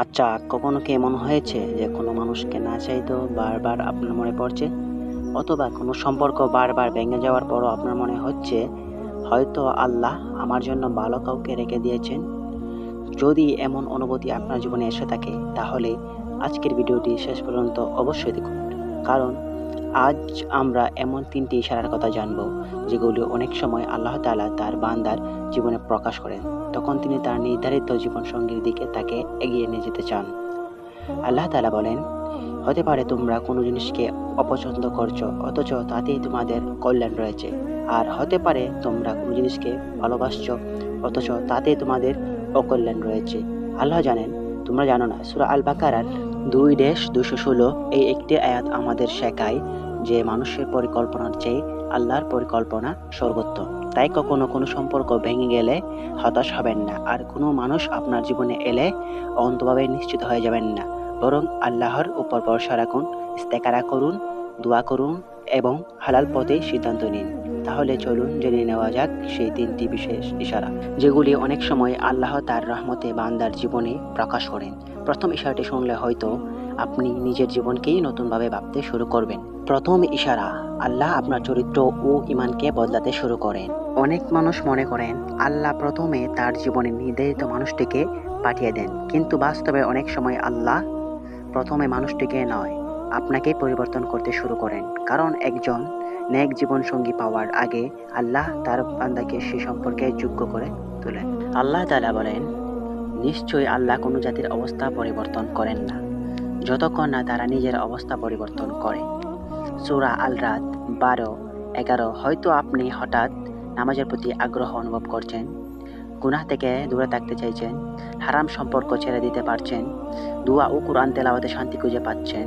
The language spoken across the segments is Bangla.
আচ্ছা, কখনো কি এমন হয়েছে যে কোনো মানুষকে না চাইতেও বারবার আপনার মনে পড়ছে? অথবা কোনো সম্পর্ক বারবার ভেঙে যাওয়ার পরও আপনার মনে হচ্ছে হয়তো আল্লাহ আমার জন্য ভালো কাউকে রেখে দিয়েছেন? যদি এমন অনুভূতি আপনার জীবনে এসে থাকে তাহলে আজকের ভিডিওটি শেষ পর্যন্ত অবশ্যই দেখুন। কারণ আজ আমরা এমন ৩টি ইশারার কথা জানব যেগুলো অনেক সময় আল্লাহ তাআলা তার বান্দার জীবনে প্রকাশ করেন। তখন তিনি তার নির্ধারিত জীবনসঙ্গীর দিকে তাকে এগিয়ে নিয়ে যেতে চান। আল্লাহ তাআলা বলেন, হতে পারে তোমরা কোনো জিনিসকে অপছন্দ করছো অথচ তাতেই তোমাদের কল্যাণ রয়েছে। আর হতে পারে তোমরা কোনো জিনিসকে ভালোবাসছো অথচ তাতেই তোমাদের অকল্যাণ রয়েছে। আল্লাহ জানেন, তোমরা জানো না। সূরা আল বাকারার 2-216 এই একটি আয়াত আমাদের শেখায় যে মানুষের পরিকল্পনার চেয়ে আল্লাহর পরিকল্পনা সর্বোত্তম। তাই কখনো কোনো সম্পর্ক ভেঙে গেলে হতাশ হবেন না, আর কোনো মানুষ আপনার জীবনে এলে অন্তভাবে নিশ্চিত হয়ে যাবেন না। বরং আল্লাহর উপর ভরসা রাখুন, ইস্তেখারা করুন, দোয়া করুন এবং হালাল পথে সিদ্ধান্ত নিন। তাহলে চলুন জেনে নেওয়া যাক সেই 3টি বিশেষ ইশারা, যেগুলি অনেক সময় আল্লাহ তার রহমতে বান্দার জীবনে প্রকাশ করেন। প্রথম ইশারাটি শুনলে হয়তো আপনি নিজের জীবনকেই নতুনভাবে ভাবতে শুরু করবেন। প্রথম ইশারা, আল্লাহ আপনার চরিত্র ও ঈমানকে বদলাতে শুরু করেন। অনেক মানুষ মনে করেন আল্লাহ প্রথমে তার জীবনে নির্ধারিত মানুষটিকে পাঠিয়ে দেন, কিন্তু বাস্তবে অনেক সময় আল্লাহ প্রথমে মানুষটিকে নয়, আপনাকেই পরিবর্তন করতে শুরু করেন। কারণ একজন নেক জীবনসঙ্গী পাওয়ার আগে আল্লাহ তার বান্দাকে সে সম্পর্কে যোগ্য করে তোলেন। আল্লাহ তাআলা বলেন, নিশ্চয়ই আল্লাহ কোনো জাতির অবস্থা পরিবর্তন করেন না যতক্ষণ না তারা নিজের অবস্থা পরিবর্তন করে। সূরা আল রাদ 12-11। হয়তো আপনি হঠাৎ নামাজের প্রতি আগ্রহ অনুভব করছেন, গুনাহ থেকে দূরে থাকতে চাইছেন, হারাম সম্পর্ক ছেড়ে দিতে পারছেন, দোয়া ও কুরআন তেলাওয়াতে শান্তি খুঁজে পাচ্ছেন।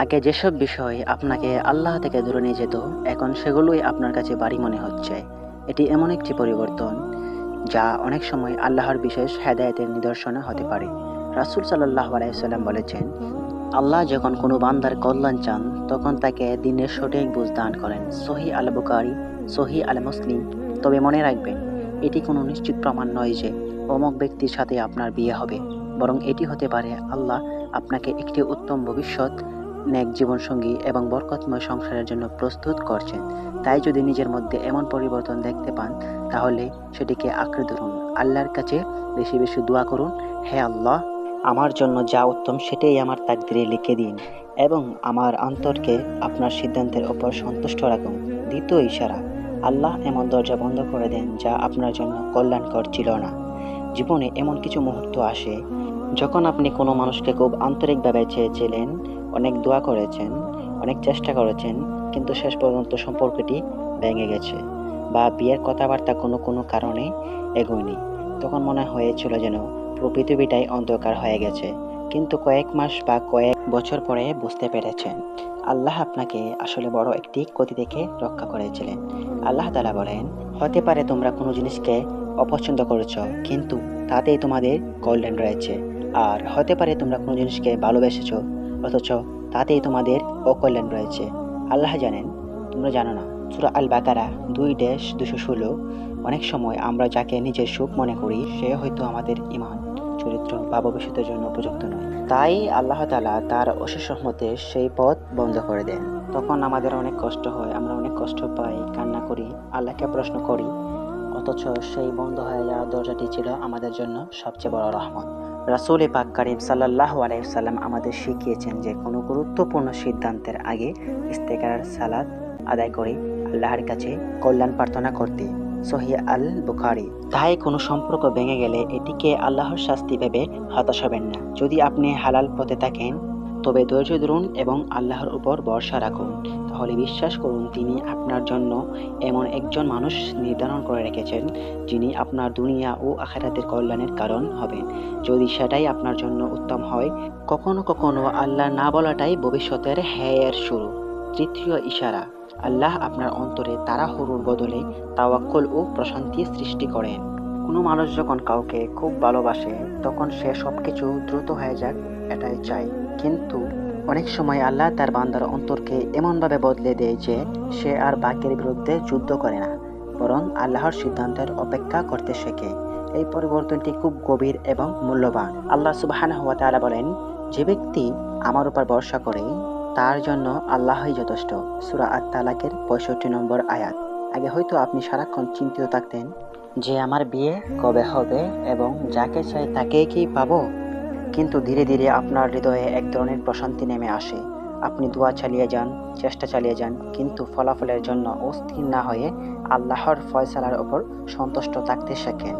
আগে যেসব বিষয় আপনাকে আল্লাহ থেকে দূরে নিয়ে যেত, এখন সেগুলোই আপনার কাছে বাড়ি মনে হচ্ছে। এটি এমন একটি পরিবর্তন যা অনেক সময় আল্লাহর বিশেষ হেদায়েতের নিদর্শন হতে পারে। রাসূল সাল্লাল্লাহু আলাইহি ওয়াসাল্লাম বলেছেন, আল্লাহ যখন কোনো বান্দার কল্যাণ চান তখন তাকে দ্বীনের সঠিক বুঝ দান করেন। সহিহ আল বুখারী, সহিহ আল মুসলিম। তবে মনে রাখবেন, এটি কোনো নিশ্চিত প্রমাণ নয় যে অমুক ব্যক্তির সাথে আপনার বিয়ে হবে, বরং এটি হতে পারে আল্লাহ আপনাকে একটি উত্তম ভবিষ্যৎ, নেক জীবনসঙ্গী এবং বরকতময় সংসারের জন্য প্রস্তুত করছেন। তাই যদি নিজের মধ্যে এমন পরিবর্তন দেখতে পান তাহলে সেটিকে আঁকড়ে ধরুন। আল্লাহর কাছে বেশি বেশি দোয়া করুন, হে আল্লাহ, আমার জন্য যা উত্তম সেটাই আমার তাকদিরে লিখে দিন এবং আমার অন্তরকে আপনার সিদ্ধান্তের ওপর সন্তুষ্ট রাখুন। দ্বিতীয় ইশারা, আল্লাহ এমন দরজা বন্ধ করে দেন যা আপনার জন্য কল্যাণকর ছিল না। জীবনে এমন কিছু মুহূর্ত আসে যখন আপনি কোনো মানুষকে খুব আন্তরিকভাবে চেয়েছিলেন, অনেক দোয়া করেছেন, অনেক চেষ্টা করেছেন, কিন্তু শেষ পর্যন্ত সম্পর্কটি ভেঙে গেছে বা বিয়ের কথাবার্তা কোনো কোনো কারণে এগোয়নি। তখন মনে হয়েছিল যেন পুরো পৃথিবীটাই অন্ধকার হয়ে গেছে। কিন্তু কয়েক মাস বা কয়েক বছর পরে বুঝতে পেরেছেন আল্লাহ আপনাকে আসলে বড় একটি ক্ষতি থেকে রক্ষা করেছিলেন। আল্লাহ তাআলা বলেন, হতে পারে তোমরা কোনো জিনিসকে অপছন্দ করেছ কিন্তু তাতেই তোমাদের কল্যাণ রয়েছে। আর হতে পারে তোমরা কোনো জিনিসকে ভালোবেসেছ অথচ তাতেই তোমাদের অকল্যাণ রয়েছে। আল্লাহ জানেন, তোমরা জানো না। সূরা আল বাকারা 2-216। অনেক সময় আমরা যাকে নিজের সুখ মনে করি সে হয়তো আমাদের ঈমান, চরিত্র বা ভবিষ্যতের জন্য উপযুক্ত নয়। তাই আল্লাহ তাআলা তার অশেষ রহমতে সেই পথ বন্ধ করে দেন। তখন আমাদের অনেক কষ্ট হয়, আমরা অনেক কষ্ট পাই, কান্না করি, আল্লাহকে প্রশ্ন করি, অথচ সেই বন্ধ হয়ে যাওয়া দরজাটি ছিল আমাদের জন্য সবচেয়ে বড় রহমত। রাসূল পাক কারীম সাল্লাল্লাহু আলাইহি ওয়াসাল্লাম আমাদের শিখিয়েছেন যে কোনো গুরুত্বপূর্ণ সিদ্ধান্তের আগে ইস্তেখারার সালাত আদায় করে আল্লাহর কাছে কল্যাণ প্রার্থনা করতে। সহিহ আল বুখারী। তাই কোনো সম্পর্ক ভেঙে গেলে এটিকে আল্লাহর শাস্তি ভেবে হতাশ হবেন না। যদি আপনি হালাল পথে থাকেন তবে ধৈর্য ধরুন এবং আল্লাহর উপর ভরসা রাখুন। তাহলে বিশ্বাস করুন, তিনি আপনার জন্য এমন একজন মানুষ নির্ধারণ করে রেখেছেন যিনি আপনার দুনিয়া ও আখিরাতের কল্যাণের কারণ হবেন, যদি সেটাই আপনার জন্য উত্তম হয়। কখনো কখনো আল্লাহ না বলাটাই ভবিষ্যতের হ্যায়ের শুরু। তৃতীয় ইশারা, আল্লাহ আপনার অন্তরে তাড়াহুড়োর বদলে তাওয়াক্কুল ও প্রশান্তি সৃষ্টি করেন। কোনো মানুষ যখন কাউকে খুব ভালোবাসে তখন সে সবকিছু দ্রুত হয়ে যাক এটাই চায়। কিন্তু অনেক সময় আল্লাহ তার বান্দার অন্তরকে এমনভাবে বদলে দেয় যে সে আর ভাগ্যের বিরুদ্ধে যুদ্ধ করে না, বরং আল্লাহর সিদ্ধান্তের অপেক্ষা করতে শেখে। এই পরিবর্তনটি খুব গভীর এবং মূল্যবান। আল্লাহ সুবহানাহু ওয়া তাআলা বলেন, যে ব্যক্তি আমার উপর ভরসা করে তার জন্য আল্লাহই যথেষ্ট। সূরা আত-তালাকের ৬৫ নম্বর আয়াত। আগে হয়তো আপনি সারাক্ষণ চিন্তিত থাকতেন যে আমার বিয়ে কবে হবে এবং যাকে চাই তাকেই কি পাবো। কিন্তু ধীরে ধীরে আপনার হৃদয়ে এক ধরনের প্রশান্তি নেমে আসে। আপনি দোয়া চালিয়ে যান, চেষ্টা চালিয়ে যান, কিন্তু ফলাফলের জন্য অস্থির না হয়ে আল্লাহর ফয়সালার ওপর সন্তুষ্ট থাকতে শেখেন।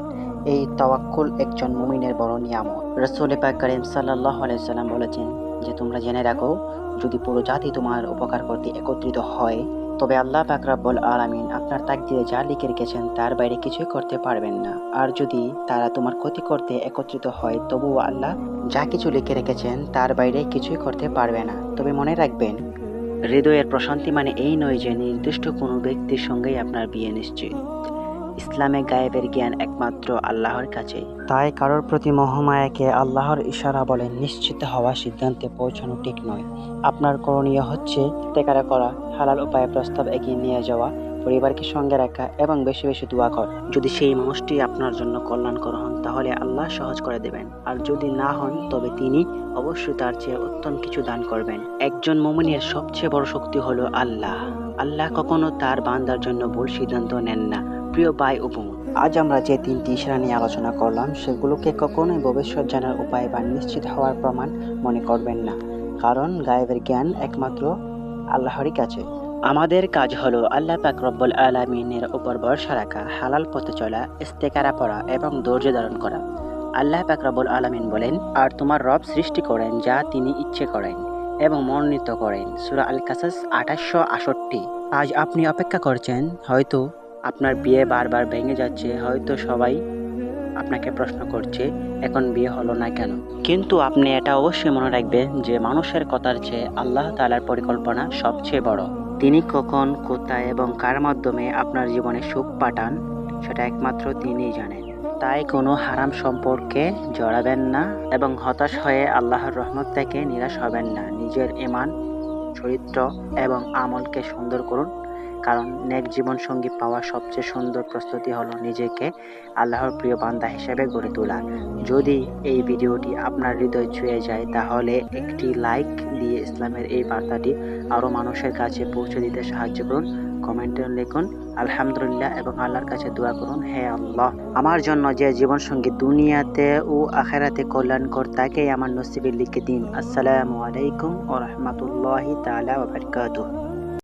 এই তাওয়াক্কুল একজন মুমিনের বড় নিয়ামত। রাসূল পাক কারীম সাল্লাল্লাহু আলাইহি সাল্লাম বলেছেন যে তোমরা জেনে রাখো, যদি পুরো জাতি তোমার উপকার করতে একত্রিত হয় তবে আল্লাহ পাক রব্বুল আলামিন আপনার তাকদীরে যা লিখে রেখেছেন তার বাইরে কিছুই করতে পারবেন না। আর যদি তারা তোমার ক্ষতি করতে একত্রিত হয় তবুও আল্লাহ যা কিছু লিখে রেখেছেন তার বাইরে কিছুই করতে পারবে না। তবে মনে রাখবেন, হৃদয়ের প্রশান্তি মানে এই নয় যে নির্দিষ্ট কোনো ব্যক্তির সঙ্গেই আপনার বিয়ে নিশ্চিত। ইসলামে গায়েবের জ্ঞান একমাত্র আল্লাহর কাছে। তাই কারোর প্রতি মোহমায়াকে আল্লাহর ইশারা বলে নিশ্চিত হওয়া সিদ্ধান্তে পৌঁছানো ঠিক নয়। আপনার করণীয় হচ্ছে ইস্তেখারা করা, হালাল উপায়ে প্রস্তাব এগিয়ে নিয়ে যাওয়া, পরিবারকে সঙ্গে রাখা এবং বেশি বেশি দোয়া করা। যদি সেই মানুষটি আপনার জন্য কল্যাণকর হন তাহলে আল্লাহ সহজ করে দেবেন, আর যদি না হন তবে তিনি অবশ্যই তার চেয়ে উত্তম কিছু দান করবেন। একজন মুমিনের সবচেয়ে বড় শক্তি হলো আল্লাহ। আল্লাহ কখনো তার বান্দার জন্য ভুল সিদ্ধান্ত নেন না। প্রিয় ভাই ও বোন, আজ আমরা যে ৩টি ইশারা নিয়ে আলোচনা করলাম সেগুলোকে কখনোই ভবিষ্যৎ জানার উপায় বা নিশ্চিত হওয়ার প্রমাণ মনে করবেন না, কারণ গায়েবের জ্ঞান একমাত্র আল্লাহরই কাছে। আমাদের কাজ হলো আল্লাহ পাক রব্বুল আলামিনের উপর ভরসা রাখা, হালাল পথে চলা, ইস্তেখারা পড়া এবং ধৈর্য ধারণ করা। আল্লাহ পাক রব্বুল আলামিন বলেন, আর তোমার রব সৃষ্টি করেন যা তিনি ইচ্ছে করেন এবং মনোনীত করেন। সূরা আল কাসাস ২৮৬৮। আজ আপনি অপেক্ষা করছেন, হয়তো আপনার বিয়ে বারবার ভেঙে যাচ্ছে, হয়তো সবাই আপনাকে প্রশ্ন করছে এখন বিয়ে হলো না কেন। কিন্তু আপনি এটা অবশ্যই মনে রাখবেন যে মানুষের কথার চেয়ে আল্লাহ তাআলার পরিকল্পনা সবচেয়ে বড়। তিনি কখন, কোথায় এবং কার মাধ্যমে আপনার জীবনে সুখ পাঠান সেটা একমাত্র তিনিই জানেন। তাই কোনো হারাম সম্পর্কে জড়াবেন না এবং হতাশ হয়ে আল্লাহর রহমত থেকে নিরাশ হবেন না। নিজের ঈমান, চরিত্র এবং আমলকে সুন্দর করুন, কারণ নেক জীবন সঙ্গী পাওয়ার সবচেয়ে সুন্দর প্রস্তুতি হলো নিজেকে আল্লাহর প্রিয় বান্দা হিসেবে গড়ে তোলা। যদি এই ভিডিওটি আপনার হৃদয় ছুঁয়ে যায় তাহলে একটি লাইক দিয়ে ইসলামের এই বার্তাটি আরও মানুষের কাছে পৌঁছে দিতে সাহায্য করুন। কমেন্টে লিখুন আলহামদুলিল্লাহ এবং আল্লাহর কাছে দোয়া করুন, হে আল্লাহ, আমার জন্য যে জীবনসঙ্গী দুনিয়াতে ও আখেরাতে কল্যাণকর তাকেই আমার নসিবে লিখে দিন। আসসালামু আলাইকুম ওয়া রাহমাতুল্লাহি তাআলা ওয়া বারাকাতুহু।